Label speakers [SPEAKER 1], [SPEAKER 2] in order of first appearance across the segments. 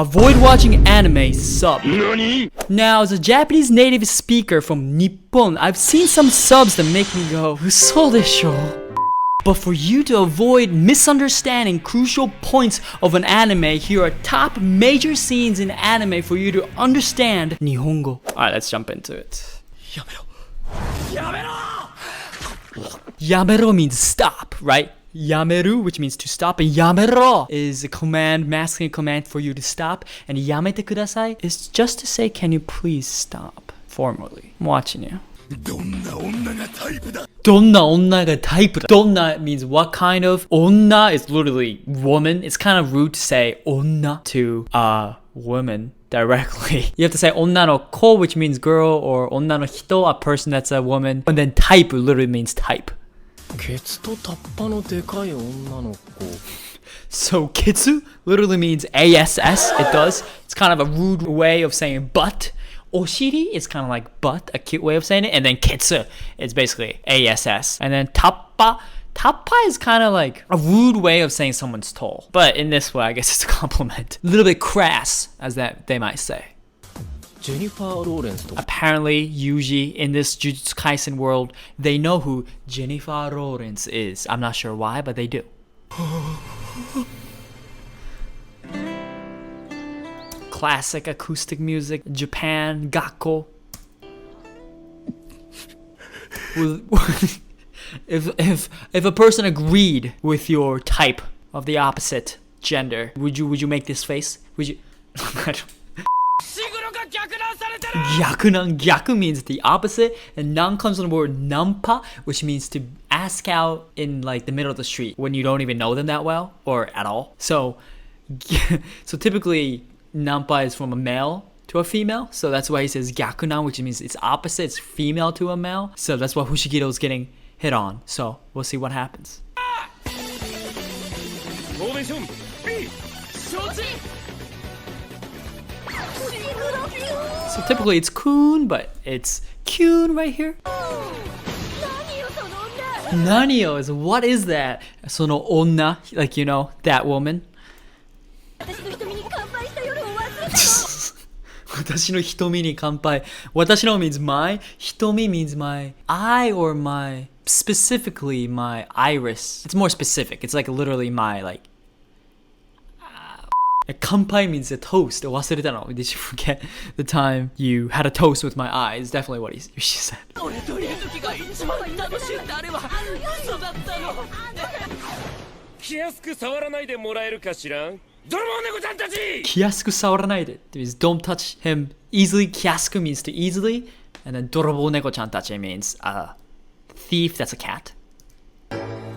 [SPEAKER 1] Avoid watching anime, sub. Nani? Now, as a Japanese native speaker from Nippon, I've seen some subs that make me go, "Uso desho?" But for you to avoid misunderstanding crucial points of an anime, here are top major scenes in anime for you to understand Nihongo. Alright, let's jump into it. Yamero. Yamero means stop, right? Yameru, which means to stop, and yamero is a command, masculine command for you to stop, and yamete kudasai is just to say, can you please stop? Formally. I'm watching you. Donna onna ga type da. Donna means what kind of. Onna is literally woman. It's kind of rude to say onna to a woman directly. You have to say onna no ko, which means girl, or onna no hito, a person that's a woman. And then type literally means type. So kitsu literally means ass. It does. It's kind of a rude way of saying butt. Oshiri is kind of like butt, a cute way of saying it. And then kitsu is basically ass. And then tappa is kind of like a rude way of saying someone's tall. But in this way, I guess it's a compliment. A little bit crass, as that they might say. Apparently, Yuji, in this Jujutsu Kaisen world, they know who Jennifer Lawrence is. I'm not sure why, but they do. Classic acoustic music, Japan, Gakko. If a person agreed with your type of the opposite gender, would you make this face? Would you? Gyaku means the opposite, and nan comes from the word nampa, which means to ask out in like the middle of the street when you don't even know them that well or at all. So typically nampa is from a male to a female, so that's why he says gyakunan, which means it's opposite, it's female to a male. So that's why Fushiguro is getting hit on. So we'll see what happens. So typically it's kun, but it's kyun right here. Nanio is, what is that? Sono onna, like, you know, that woman. Watashi no hitomi ni kanpai. Watashi no means my. Hitomi means my eye, or my, specifically my iris. It's more specific. It's like literally my, like, kanpai means a toast. Wasureta no. Did you forget the time you had a toast with my eye? It's definitely what she said. Kiyasuku sawaranaide means don't touch him easily. Kiyasuku means to easily. And then dorobo neko-chan tachi means a thief that's a cat.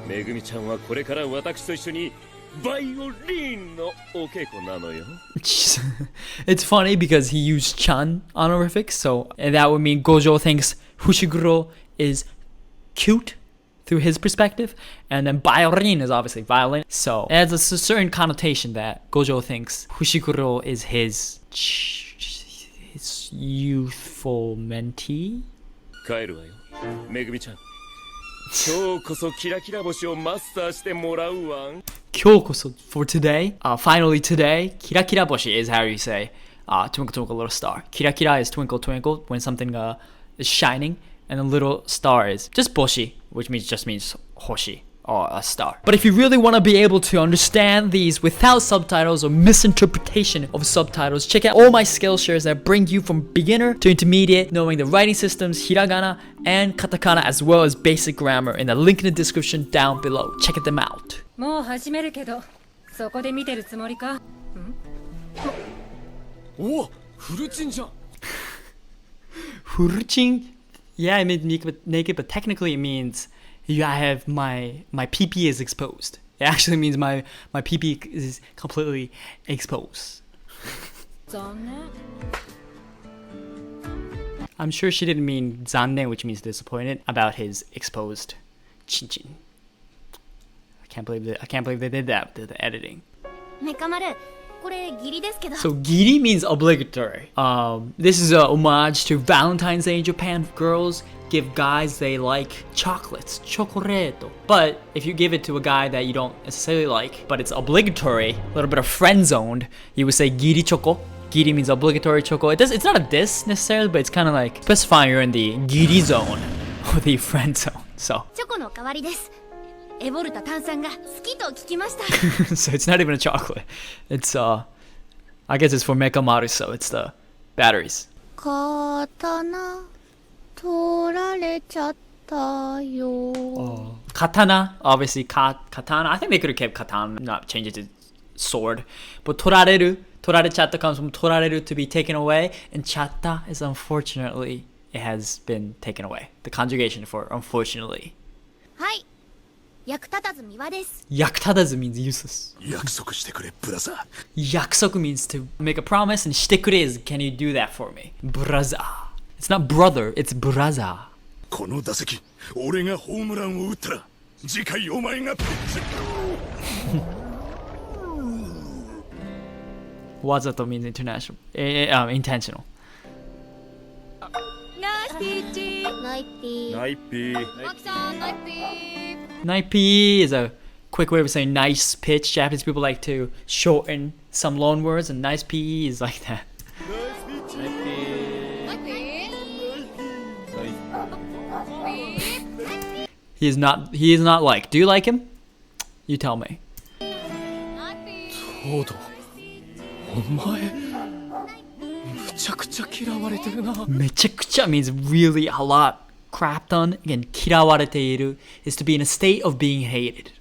[SPEAKER 1] Megumi-chan wa korekara watashi to ishoni violin no okeiko nano yo. It's funny because he used chan honorifics, so and that would mean Gojo thinks Fushiguro is cute through his perspective, and then violin is obviously violin, so it has a certain connotation that Gojo thinks Fushiguro is his youthful mentee. Kaeru wa yo, Megumi-chan. Kyokoso for today. Finally today. Kira kira boshi is how you say twinkle twinkle little star. Kira kira is twinkle twinkle when something is shining, and a little star is just boshi, which just means hoshi, or a star. But if you really want to be able to understand these without subtitles or misinterpretation of subtitles, check out all my Skillshares that bring you from beginner to intermediate, knowing the writing systems, Hiragana and Katakana, as well as basic grammar, in the link in the description down below. Check them out. Furuchin? Yeah, I mean naked, but technically it means I have my PP is exposed. It actually means my PP is completely exposed. I'm sure she didn't mean zanne, which means disappointed, about his exposed chinchin. I can't believe they did that with the editing. So giri means obligatory. This is a homage to Valentine's Day in Japan. Girls give guys they like chocolates, chocoreto. But if you give it to a guy that you don't necessarily like, but it's obligatory, a little bit of friend zoned, you would say giri choco. Giri means obligatory choco. It's not a diss necessarily, but it's kind of like specifying you're in the giri zone or the friend zone. So. So it's not even a chocolate. It's I guess it's for Mekamaru, so it's the batteries.
[SPEAKER 2] Katana 取られちゃったよ.
[SPEAKER 1] Katana, obviously katana. I think they could have kept katana, not change it to sword. But torareru, torarechatta comes from torareru, to be taken away, and chatta is unfortunately, it has been taken away. The conjugation for unfortunately.
[SPEAKER 2] はい。役立たず三輪です。
[SPEAKER 1] 役立たず means useless.
[SPEAKER 3] 約束してくれ、ブラザー。
[SPEAKER 1] 約束 means to make a promise, and してくれ is can you do that for me? Brother. It's not brother, it's brother.
[SPEAKER 3] この打席、俺がホームランを打ったら、次回お前がピッチ。
[SPEAKER 1] Wazato means international, intentional.
[SPEAKER 2] ナイスピッチ。ナイピー。
[SPEAKER 3] ナイピー。
[SPEAKER 2] マキさん、ナイピー。
[SPEAKER 1] Naipi is a quick way of saying nice pitch. Japanese people like to shorten some loan words, and nice PE is like that. He is not like. Do you like him? You tell me.
[SPEAKER 4] そうだ。お前、むちゃくちゃ嫌われてるな。
[SPEAKER 1] めちゃくちゃ means really a lot. Crapped on. Again, 嫌われている is to be in a state of being hated.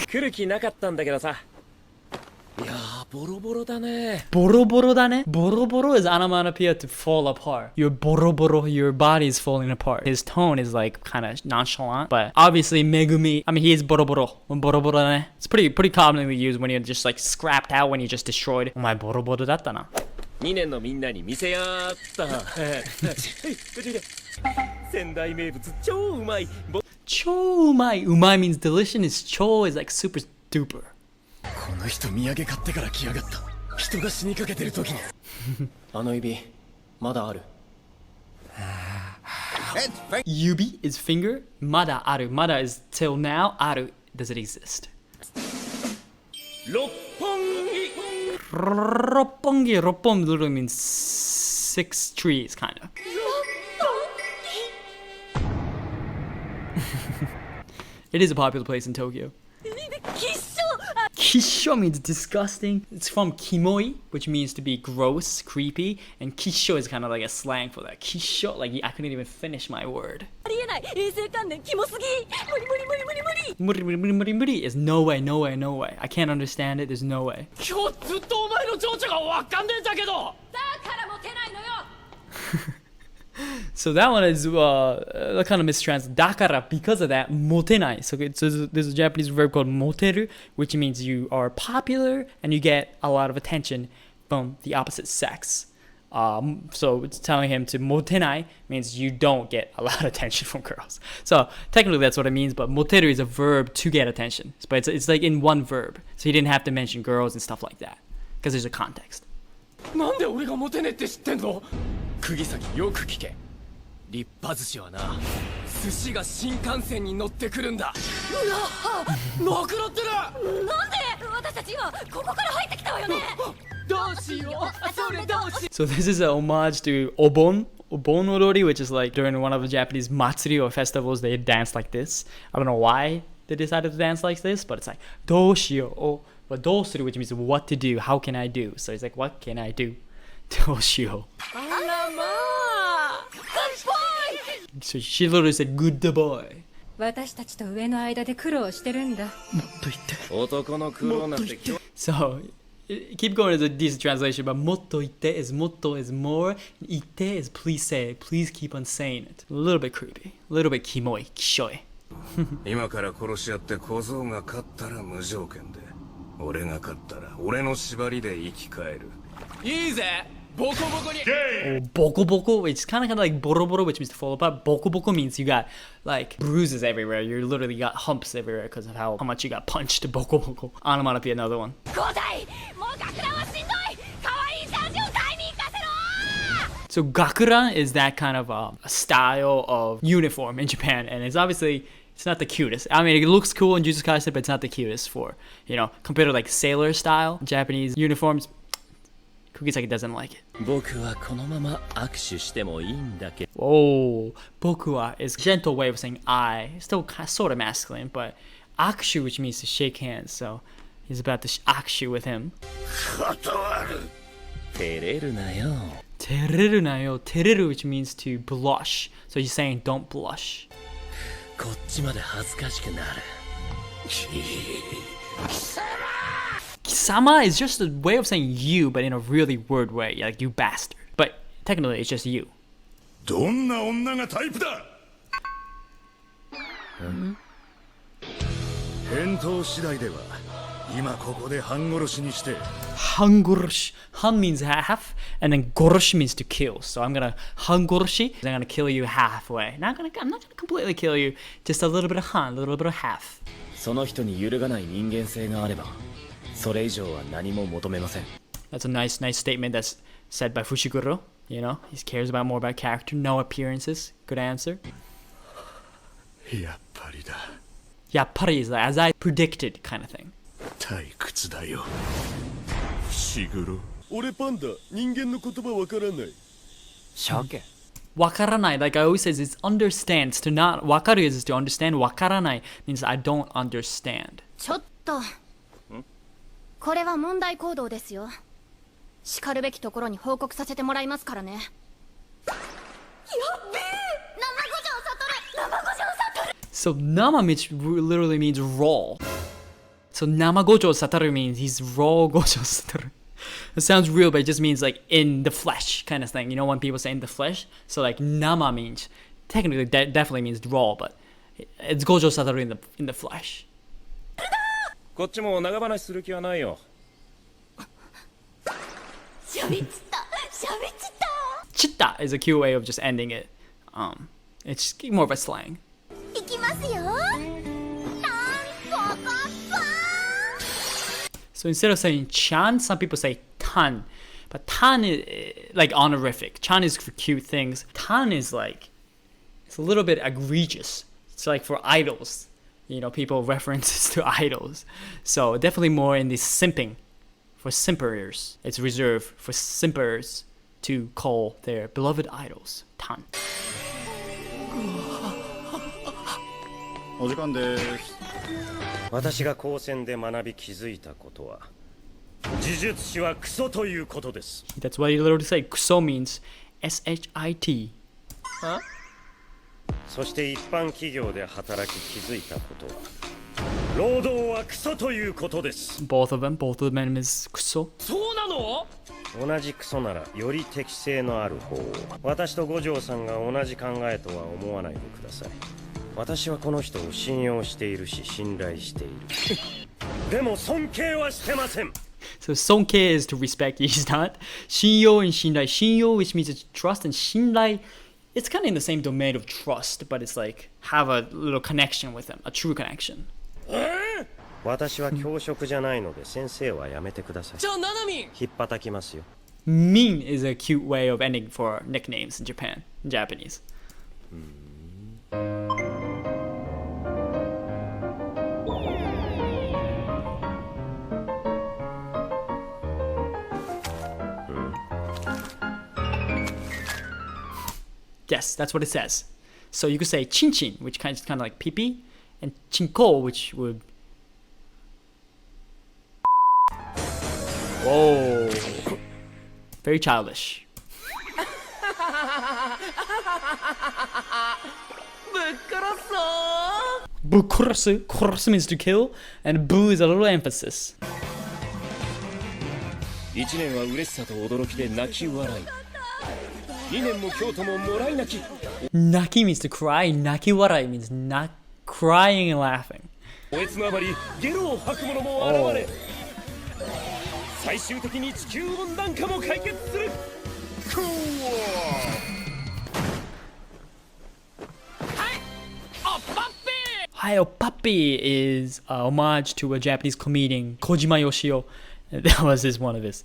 [SPEAKER 4] 来る気なかったんだけどさ。いやー、ボロボロだね。
[SPEAKER 1] ボロボロだね。ボロボロ is onomatopoeia to fall apart. You're ボロボロ, your body is falling apart. His tone is like kind of nonchalant, but obviously Megumi, I mean he is ボロボロ. ボロボロだね. It's pretty commonly used when you're just like scrapped out, when you're just destroyed. お前ボロボロだったな。
[SPEAKER 4] 2年のみんなに見せやーった。仙台名物超うまい。
[SPEAKER 1] 超うまい。うまい means delicious. 超 is like super duper.
[SPEAKER 4] この人土産買ってから来やがった。人が死にかけてる時に。あの指まだある。
[SPEAKER 1] 指 is finger. まだある。まだ is till now. ある does it exist.
[SPEAKER 4] 六本木。
[SPEAKER 1] Roppongi. Roppon literally means 6 trees, kind of. It is a popular place in Tokyo. Kisho means disgusting. It's from kimoi, which means to be gross, creepy, and kisho is kind of like a slang for that. Kisho, like I couldn't even finish my word. Muri is no way, no way, no way. I can't understand it. There's no way.
[SPEAKER 4] 今日ずっとお前の情緒がわかんねえんだけど。
[SPEAKER 1] So that one is kind of mistranslated. Dakara, because of that, motenai. So there's a Japanese verb called moteru, which means you are popular and you get a lot of attention from the opposite sex. So it's telling him to motenai means you don't get a lot of attention from girls. So technically that's what it means, but moteru is a verb to get attention. But it's like in one verb. So he didn't have to mention girls and stuff like that because there's a context.
[SPEAKER 4] なんで俺がモテねえって知ってんの？釘崎よく聞け。立派寿司はな、寿司が新幹線に乗ってくるんだ。なくなってる。
[SPEAKER 2] なんで私たち今ここから入ってきたわよね。
[SPEAKER 4] どうしよう。それどうしよう。
[SPEAKER 1] So this is a homage to Obon Odori, which is like during one of the Japanese matsuri or festivals, they dance like this. I don't know why they decided to dance like this, but it's like doshio, but dosuru, which means what to do, how can I do. So it's like, what can I do? Doshio. So she literally said, good boy.
[SPEAKER 5] 私たちと上の間で苦労してるんだ。
[SPEAKER 4] 男の苦労なんて。
[SPEAKER 1] So keep going is a decent translation, but motto is more, and ite is please say it, please keep on saying it. A little bit creepy, a little bit kimoi, kishoi.
[SPEAKER 3] 今から殺し合って小僧が勝ったら無条件で、俺が勝ったら俺の縛りで生き返る。
[SPEAKER 4] いいぜ。ボコボコに
[SPEAKER 1] Oh, boko boko, it's kind of like boroboro, which means to fall apart. Boko boko means you got like bruises everywhere. You literally got humps everywhere because of how much you got punched. Boko boko. Onomatopoeia, another one.
[SPEAKER 2] 5代もう学ランはしんどい可愛いジャージを買いに行かせろ
[SPEAKER 1] So gakuran is that kind of a style of uniform in Japan, and it's obviously it's not the cutest. I mean, it looks cool in Jujutsu Kaisen, but it's not the cutest for compared to like sailor style Japanese uniforms. Kugisaki doesn't like it.
[SPEAKER 6] 僕はこのまま握手してもいいんだけど
[SPEAKER 1] Oh, bokuwa is a gentle way of saying I. Still sort of masculine, but akushu, which means to shake hands. So he's about to akushu with him.
[SPEAKER 3] 断る
[SPEAKER 6] 照れるなよ
[SPEAKER 1] Tereru nayo. Tereru, which means to blush. So he's saying don't blush.
[SPEAKER 6] こっちまで恥ずかしくなる
[SPEAKER 1] Kisama is just a way of saying you, but in a really weird way, like you bastard. But technically, it's just you.
[SPEAKER 3] どんな女がタイプだ返答次第では今ここで半殺しにして
[SPEAKER 1] Hangoroshi. Han means half, and then goroshi means to kill. So I'm gonna hangoroshi. I'm gonna kill you halfway. I'm not gonna completely kill you. Just a little bit of han, a little bit of half.
[SPEAKER 6] その人に揺るがない人間性があればそれ以上は何も求めません
[SPEAKER 1] That's a nice statement that's said by Fushiguro. He cares more about character, no appearances. Good answer.
[SPEAKER 3] やっぱりだ
[SPEAKER 1] Yappari is like, as I predicted kind of thing.
[SPEAKER 3] 退屈だよ伏黒俺パンダ人間の言葉わからない
[SPEAKER 1] Wakaranai, like I always say, it's understands. To not wakaru is to understand. Wakaranai means I don't understand.
[SPEAKER 2] ちょっとこれは問題行動ですよしかるべきところに報告させてもらいますからねやっべえ生五条悟生五条悟
[SPEAKER 1] So nama literally means raw. So nama gojo sataru means he's raw gojo sataru. It sounds real, but it just means like in the flesh kind of thing. You know when people say in the flesh? So like nama means technically definitely means raw, but it's gojo sataru in the flesh.
[SPEAKER 6] こっちも長話する気はないよ
[SPEAKER 2] 喋っちった
[SPEAKER 1] Chitta is a cute way of just ending it. It's more of a slang.
[SPEAKER 2] いきますよなんぽこぽ
[SPEAKER 1] So instead of saying chan, some people say tan. But tan is like honorific. Chan is for cute things. Tan is like, it's a little bit egregious. It's like for idols. People references to idols. So definitely more in the simping. For simpers. It's reserved for simpers to call their beloved idols tan.
[SPEAKER 7] お時間です
[SPEAKER 8] 私が高専で学び気づいたことは呪術師はクソということです
[SPEAKER 1] That's what you literally say. Kuso means S-H-I-T.
[SPEAKER 8] そして一般企業で働き気づいたことは労働はクソということです
[SPEAKER 1] Both of them is kuso.
[SPEAKER 4] そうなの
[SPEAKER 8] 同じクソならより適性のある方を私と五条さんが同じ考えとは思わないでください私はこの人を信用しているし信頼しているでも尊敬はしてません
[SPEAKER 1] So sonke is to respect, he's not. Shinyo and shinrai. Shinyo, which means to trust, and shinrai, it's kind of in the same domain of trust, but it's like have a little connection with him, a true connection.
[SPEAKER 8] 私は教職じゃないので先生はやめてください
[SPEAKER 4] じゃあナナミン
[SPEAKER 8] ひっぱたきますよ
[SPEAKER 1] Min is a cute way of ending for nicknames in Japan, in Japanese. Yes, that's what it says. So you could say chinchin, which kind of like pee-pee, and chinko, which would... Whoa. Very childish. Bukurasu. Kurasu means to kill, and bu is a little emphasis.
[SPEAKER 6] 1年は嬉しさと驚きで泣き笑い2年も京都ももらい泣き
[SPEAKER 1] Naki means to cry, nakiwarai means not crying and laughing.
[SPEAKER 6] おえつのあまりゲロを吐く者も現れ最終的に地球温暖化も解決する。
[SPEAKER 1] Hayo Puppy is a homage to a Japanese comedian, Kojima Yoshio. That was one of his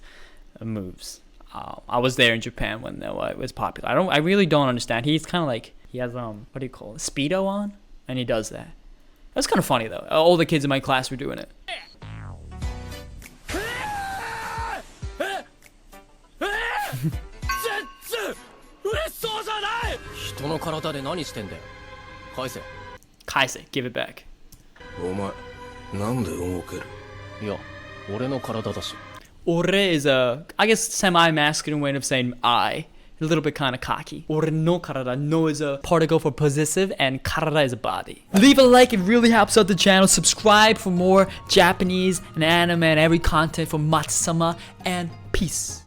[SPEAKER 1] moves. I was there in Japan when it was popular. I really don't understand. He's kind of like, he has what do you call it, Speedo on, and he does that. That's kind of funny though. All the kids in my class were doing it.
[SPEAKER 4] 人の体で何してんだよ。返せ。
[SPEAKER 1] Kaisen, give it back.
[SPEAKER 3] お前なんで動ける？
[SPEAKER 4] いや、俺の体だし。
[SPEAKER 1] Ore is a, I guess, semi-masculine way of saying I. A little bit kind of cocky. Ore no karada. No is a particle for possessive, and karada is a body. Leave a like, it really helps out the channel. Subscribe for more Japanese and anime and every content from Matsu-sama, and peace.